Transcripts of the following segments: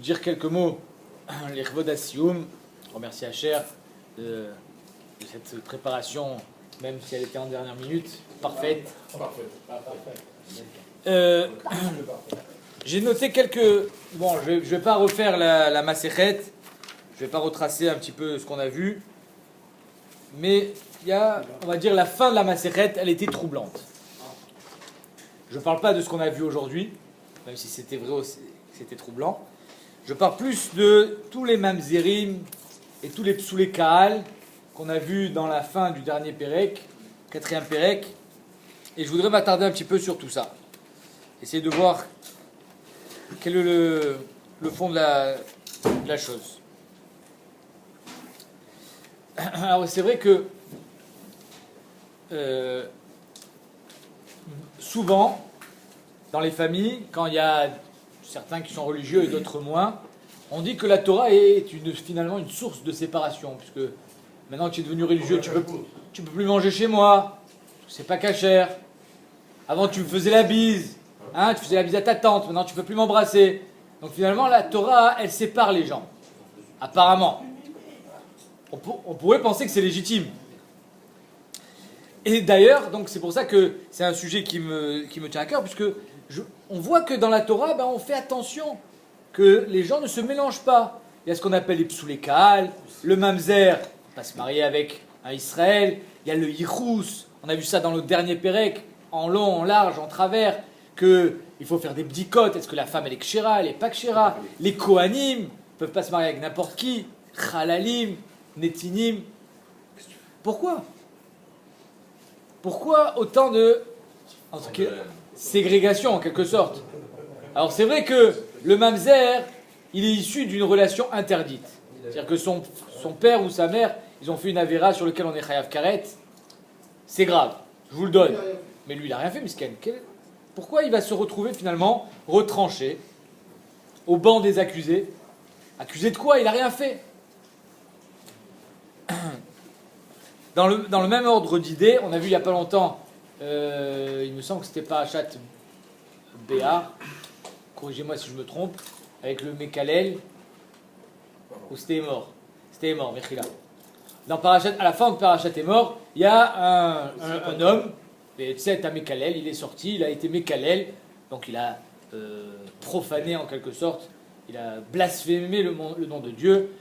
dire quelques mots, les Chvod Assioum, remercier Hacher de cette préparation, même si elle était en dernière minute, parfaite. J'ai noté quelques... Bon, je ne vais pas refaire la Maséchet, je ne vais pas retracer un petit peu ce qu'on a vu, mais il y a, on va dire, la fin de la Maséchet, elle était troublante. Je ne parle pas de ce qu'on a vu aujourd'hui, même si c'était vrai aussi, c'était troublant. Je parle plus de tous les mamzerim et tous les psoulé kahal qu'on a vus dans la fin du dernier Pérec, quatrième Pérec, et je voudrais m'attarder un petit peu sur tout ça. Essayer de voir quel est le fond de la chose. Alors c'est vrai que souvent, dans les familles, quand il y a certains qui sont religieux et d'autres moins, on dit que la Torah est finalement une source de séparation, puisque maintenant que tu es devenu religieux, tu peux plus manger chez moi, c'est pas cachère. Avant tu me faisais la bise, tu faisais la bise à ta tante, maintenant tu peux plus m'embrasser. Donc finalement la Torah, elle sépare les gens, apparemment. On pourrait penser que c'est légitime. Et d'ailleurs, donc c'est pour ça que c'est un sujet qui me tient à cœur, puisque on voit que dans la Torah, on fait attention que les gens ne se mélangent pas. Il y a ce qu'on appelle les psoulé kahal, le mamzer, on va se marier avec un Israël, il y a le yichus, on a vu ça dans le dernier Pérec, en long, en large, en travers, qu'il faut faire des bdikot, est-ce que la femme elle est kshera, elle est pas kshera, les kohanim ne peuvent pas se marier avec n'importe qui, chalalim, netinim. Pourquoi autant de ségrégation en quelque sorte? Alors c'est vrai que le mamzer, il est issu d'une relation interdite. C'est-à-dire que son père ou sa mère, ils ont fait une avéra sur laquelle on est chayav karet. C'est grave, je vous le donne. Mais lui, il n'a rien fait, misken. Pourquoi il va se retrouver finalement retranché au banc des accusés? Accusé de quoi? Il n'a rien fait. Dans le même ordre d'idées, on a vu il n'y a pas longtemps, il me semble que c'était Parashat Béar, corrigez-moi si je me trompe, avec le Mekalel, ou c'était mort. C'était mort, Mechila. À la fin de Parashat est mort, il y a un homme, c'est un Mekalel, il est sorti, il a été Mekalel, donc il a profané en quelque sorte, il a blasphémé le nom de Dieu.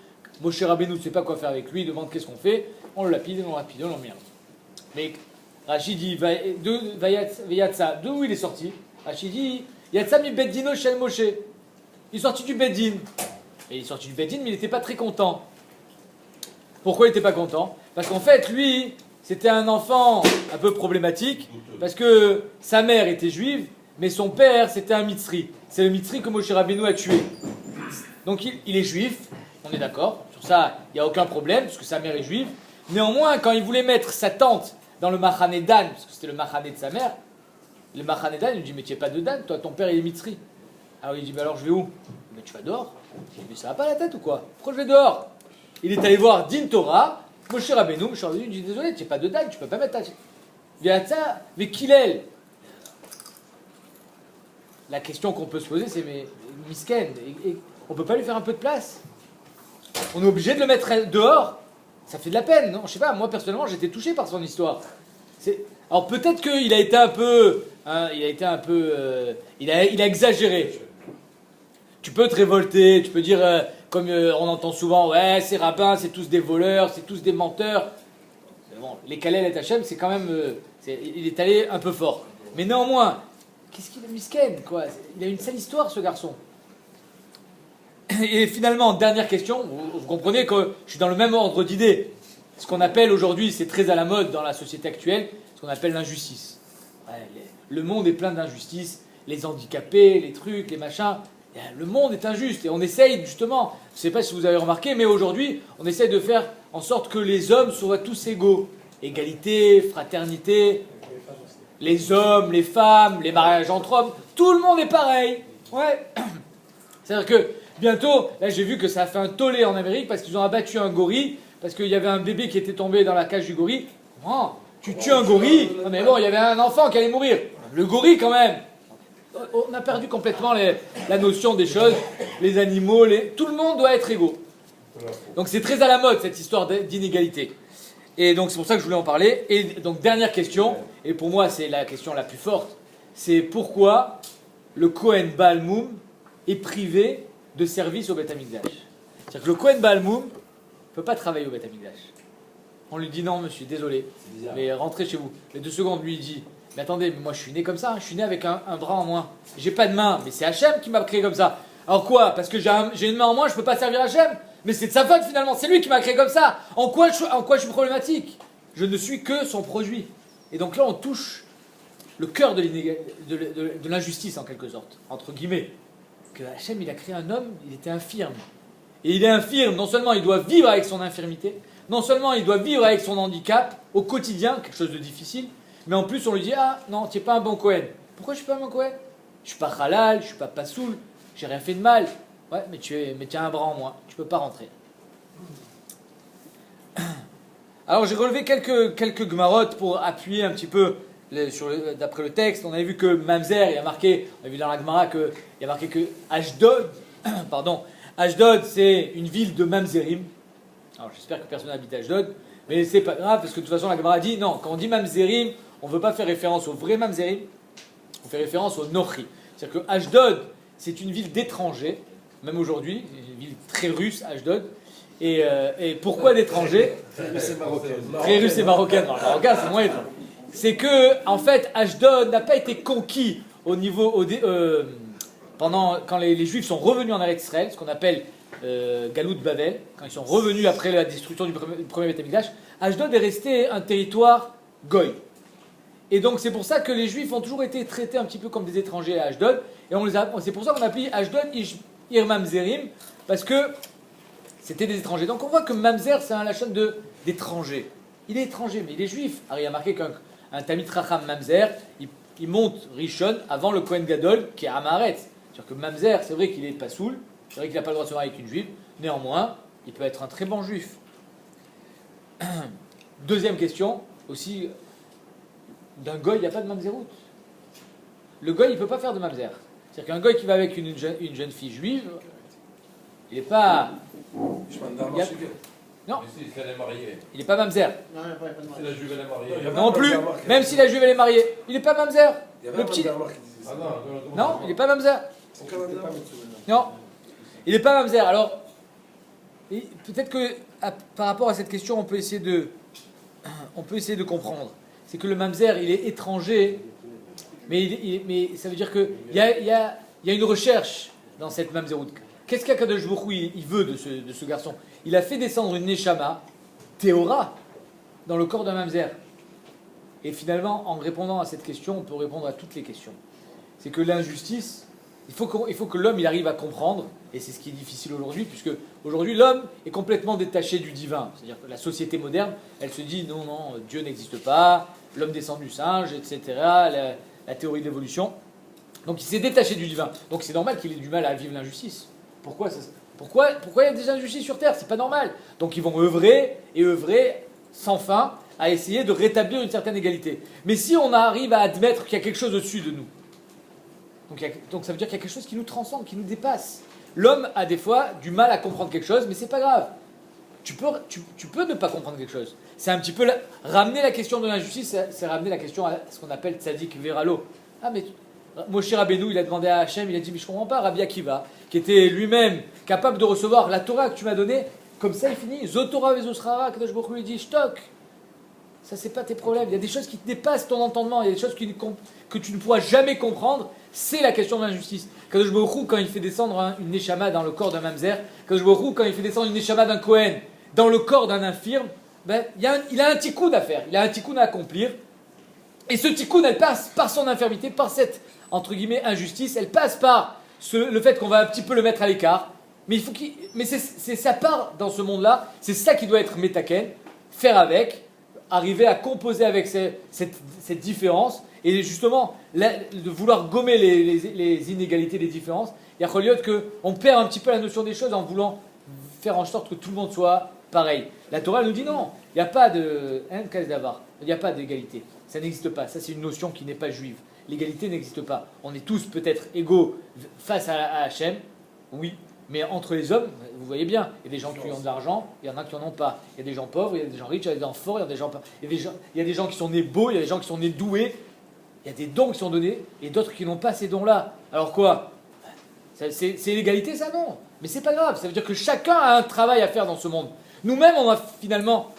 Moshe Rabbeinu ne sait pas quoi faire avec lui, il demande qu'est-ce qu'on fait, on le lapide, on l'emmerde. Mais Rachid dit, Vayatsa, d'où il est sorti? Rachid dit, Yatsa mi beddino shel Moshe. Il est sorti du beddin. Et il est sorti du beddin, mais il n'était pas très content. Pourquoi il n'était pas content? Parce qu'en fait, lui, c'était un enfant un peu problématique, parce que sa mère était juive, mais son père, c'était un mitzri. C'est le mitzri que Moshe Rabbeinu a tué. Donc il est juif, on est d'accord, sur ça, il n'y a aucun problème, parce que sa mère est juive. Néanmoins, quand il voulait mettre sa tante dans le Machane Dan, parce que c'était le Machane de sa mère, le Machane Dan, il lui dit, mais tu n'es pas de Dan, toi, ton père, il est mitzri. Alors il dit, mais alors je vais où? Mais tu vas dehors. Il dit, mais ça va pas la tête ou quoi? Pourquoi je vais dehors? Il est allé voir Din Torah, Moshe Rabbeinu dit, désolé, tu n'es pas de Dan, tu peux pas mettre ta... Viatza, mais Kilel. La question qu'on peut se poser, c'est, mais Misken, on peut pas lui faire un peu de place? On est obligé de le mettre dehors? Ça fait de la peine, non? Je sais pas, moi personnellement j'étais touché par son histoire. Alors peut-être qu'il a été un peu... il a exagéré. Tu peux te révolter, tu peux dire, comme on entend souvent, ouais, ces rabbins, c'est tous des voleurs, c'est tous des menteurs. Bon, les Kalel et Hachem, c'est quand même... il est allé un peu fort. Mais néanmoins, qu'est-ce qu'il est misken, quoi? Il a une sale histoire, ce garçon. Et finalement, dernière question, vous comprenez que je suis dans le même ordre d'idées. Ce qu'on appelle aujourd'hui, c'est très à la mode dans la société actuelle, ce qu'on appelle l'injustice. Ouais, le monde est plein d'injustices, les handicapés, les trucs, les machins. Le monde est injuste et on essaye justement, je ne sais pas si vous avez remarqué, mais aujourd'hui, on essaye de faire en sorte que les hommes soient tous égaux. Égalité, fraternité, les hommes, les femmes, les mariages entre hommes, tout le monde est pareil. Ouais. C'est-à-dire que bientôt, là j'ai vu que ça a fait un tollé en Amérique parce qu'ils ont abattu un gorille, parce qu'il y avait un bébé qui était tombé dans la cage du gorille. Oh, tu tues un gorille? Non mais bon, il y avait un enfant qui allait mourir. Le gorille quand même. On a perdu complètement la notion des choses, les animaux, tout le monde doit être égaux. Donc c'est très à la mode cette histoire d'inégalité. Et donc c'est pour ça que je voulais en parler. Et donc dernière question, et pour moi c'est la question la plus forte, c'est pourquoi le Kohen Baal Moum est privé de service au Beth Amikdash. C'est-à-dire que le Kohen Baal Moum ne peut pas travailler au Beth Amikdash. On lui dit non monsieur, désolé, mais rentrez chez vous. Les 2 secondes, lui il dit, mais attendez, mais moi je suis né comme ça, je suis né avec un bras en moins. J'ai pas de main, mais c'est Hachem qui m'a créé comme ça. Alors quoi? Parce que j'ai une main en moins, je peux pas servir Hachem? Mais c'est de sa faute finalement, c'est lui qui m'a créé comme ça. En quoi je suis problématique? Je ne suis que son produit. Et donc là on touche le cœur de l'injustice en quelque sorte, entre guillemets. Que Hachem il a créé un homme, il était infirme. Et il est infirme, non seulement il doit vivre avec son infirmité, non seulement il doit vivre avec son handicap au quotidien, quelque chose de difficile, mais en plus on lui dit ah non, tu n'es pas un bon Kohen. Pourquoi je ne suis pas un bon Kohen? Je ne suis pas halal, je ne suis pas pasoul, j'ai rien fait de mal. Ouais, mais tu as un bras en moins, tu ne peux pas rentrer. Alors j'ai relevé quelques gemarotes pour appuyer un petit peu d'après le texte. On avait vu que Mamzer, il y a marqué, on a vu dans la Gemara qu'il y a marqué que Ashdod, pardon, Ashdod c'est une ville de Mamzerim. Alors j'espère que personne n'habite Ashdod, mais c'est pas grave parce que de toute façon la Gemara dit non, quand on dit Mamzerim, on ne veut pas faire référence au vrai Mamzerim, on fait référence au Nochri. C'est-à-dire que Ashdod c'est une ville d'étrangers, même aujourd'hui, une ville très russe, Ashdod. Et pourquoi d'étrangers? Très russe et marocaine. Très russe et marocaine. Non, marocain c'est moins. C'est que en fait Ashdod n'a pas été conquis au niveau quand les Juifs sont revenus en Eretz Israël, ce qu'on appelle Galout Bavel, quand ils sont revenus après la destruction du premier Beth Amikdash, Ashdod est resté un territoire goy. Et donc c'est pour ça que les Juifs ont toujours été traités un petit peu comme des étrangers à Ashdod, et c'est pour ça qu'on appelle Ashdod Ir Mamzerim, parce que c'était des étrangers. Donc on voit que Mamzer c'est un lachon d'étranger. Il est étranger, mais il est juif. Alors il y a marqué qu'un Tamid Racham Mamzer, il monte Rishon avant le Kohen Gadol qui est Amaret. C'est-à-dire que Mamzer, c'est vrai qu'il est pas soul, c'est vrai qu'il n'a pas le droit de se marier avec une juive, néanmoins, il peut être un très bon juif. Deuxième question, aussi, d'un goy, il n'y a pas de Mamzerout. Le goy, il ne peut pas faire de Mamzer. C'est-à-dire qu'un goy qui va avec une jeune fille juive, il n'est pas... Non, si elle est mariée. il n'est pas Mamzer. Si la juive elle est mariée. Non plus, même si la juive elle est mariée, il n'est pas Mamzer. Le petit... Ah Non, il n'est pas Mamzer. Non, il n'est pas Mamzer. Alors, peut-être que par rapport à cette question, on peut essayer de comprendre. C'est que le Mamzer, il est étranger, mais ça veut dire qu'il y a une recherche dans cette Mamzerout. Qu'est-ce qu'Akadosh Baruch Hu il veut de ce garçon? Il a fait descendre une Neshama, Théora, dans le corps d'un Mamzer. Et finalement, en répondant à cette question, on peut répondre à toutes les questions. C'est que l'injustice, il faut que l'homme il arrive à comprendre, et c'est ce qui est difficile aujourd'hui, puisque aujourd'hui l'homme est complètement détaché du divin. C'est-à-dire que la société moderne, elle se dit non, Dieu n'existe pas, l'homme descend du singe, etc., la théorie de l'évolution. Donc il s'est détaché du divin. Donc c'est normal qu'il ait du mal à vivre l'injustice. Pourquoi il y a des injustices sur Terre? C'est pas normal. Donc ils vont œuvrer sans fin à essayer de rétablir une certaine égalité. Mais si on arrive à admettre qu'il y a quelque chose au-dessus de nous, donc ça veut dire qu'il y a quelque chose qui nous transcende, qui nous dépasse. L'homme a des fois du mal à comprendre quelque chose, mais c'est pas grave. Tu peux ne pas comprendre quelque chose. C'est un petit peu ramener la question de l'injustice, c'est ramener la question à ce qu'on appelle tzadik veralo. Ah mais Moshe Rabbeinu, il a demandé à Hachem, il a dit mais je comprends pas, Rabbi Akiva, qui était lui-même capable de recevoir la Torah que tu m'as donnée, comme ça il finit, Zotora vezosrara, Kadosh Baruch Hu lui dit, shtok, ça c'est pas tes problèmes, il y a des choses qui dépassent ton entendement, il y a des choses que tu ne pourras jamais comprendre, c'est la question de l'injustice. Kadosh Baruch Hu, quand il fait descendre une Neshama dans le corps d'un Mamzer, Kadosh Baruch Hu, quand il fait descendre une Neshama d'un Kohen dans le corps d'un infirme, il a un tikkun à faire, il a un tikkun à accomplir, et ce tikkun, elle passe par son infirmité, par cette entre guillemets injustice, elle passe par le fait qu'on va un petit peu le mettre à l'écart, mais c'est sa part dans ce monde-là, c'est ça qui doit être métaken, faire avec, arriver à composer avec cette différence, et justement de vouloir gommer les inégalités, les différences. Il y a Choliot qu'on perd un petit peu la notion des choses en voulant faire en sorte que tout le monde soit pareil. La Torah nous dit non, il n'y a pas de il n'y a pas d'égalité, ça n'existe pas, ça c'est une notion qui n'est pas juive. l'égalité n'existe pas. On est tous peut-être égaux face à Hachem, oui, mais entre les hommes, vous voyez bien, il y a des gens qui ont de l'argent, il y en a qui n'en ont pas. Il y a des gens pauvres, il y a des gens riches, il y a des gens forts, il y a des gens, il y a des gens qui sont nés beaux, il y a des gens qui sont nés doués, il y a des dons qui sont donnés et d'autres qui n'ont pas ces dons-là. Alors quoi? C'est l'égalité, ça? Non. Mais c'est pas grave, ça veut dire que chacun a un travail à faire dans ce monde. Nous-mêmes, on a finalement,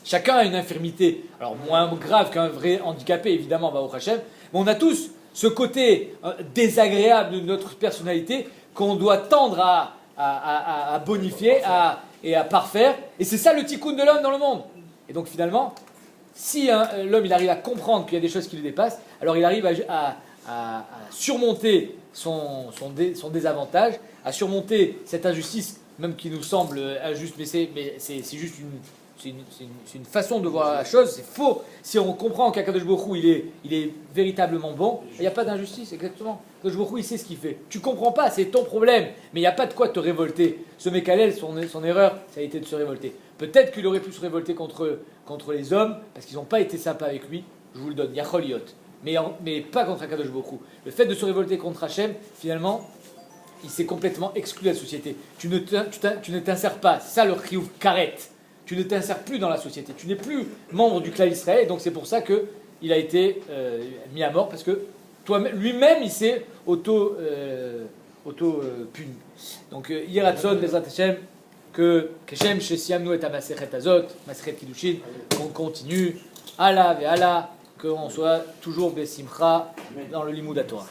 chacun a une infirmité, alors moins grave qu'un vrai handicapé, évidemment, Baruch Hashem, mais on a tous ce côté désagréable de notre personnalité qu'on doit tendre à bonifier et à parfaire. Et c'est ça le tikkun de l'homme dans le monde. Et donc finalement, si l'homme il arrive à comprendre qu'il y a des choses qui le dépassent, alors il arrive à surmonter son désavantage, à surmonter cette injustice, même qui nous semble injuste, mais c'est juste une façon de voir la chose, c'est faux. Si on comprend qu'Akadosh Baruch Hu, il est véritablement bon, il n'y a pas d'injustice, exactement. Akadosh Baruch Hu, il sait ce qu'il fait. Tu comprends pas, c'est ton problème, mais il n'y a pas de quoi te révolter. Ce Mekalel, son erreur, ça a été de se révolter. Peut-être qu'il aurait pu se révolter contre les hommes, parce qu'ils n'ont pas été sympas avec lui, je vous le donne, Yachol Yot. Mais pas contre Akadosh Baruch Hu. Le fait de se révolter contre Hachem, finalement, il s'est complètement exclu de la société. Tu ne t'insères pas, c'est ça le chiyuv karet. Tu ne t'insères plus dans la société, tu n'es plus membre du clan Israël, et donc c'est pour ça qu'il a été mis à mort, parce que lui-même il s'est auto-puni. Donc Yiratson, Bezrat Hashem, que Keshem Shesiamnu et Amasechet Azot, Masechet Kiddushin, qu'on continue, Allah ve Allah, qu'on soit toujours Besimcha dans le Limud HaTorah.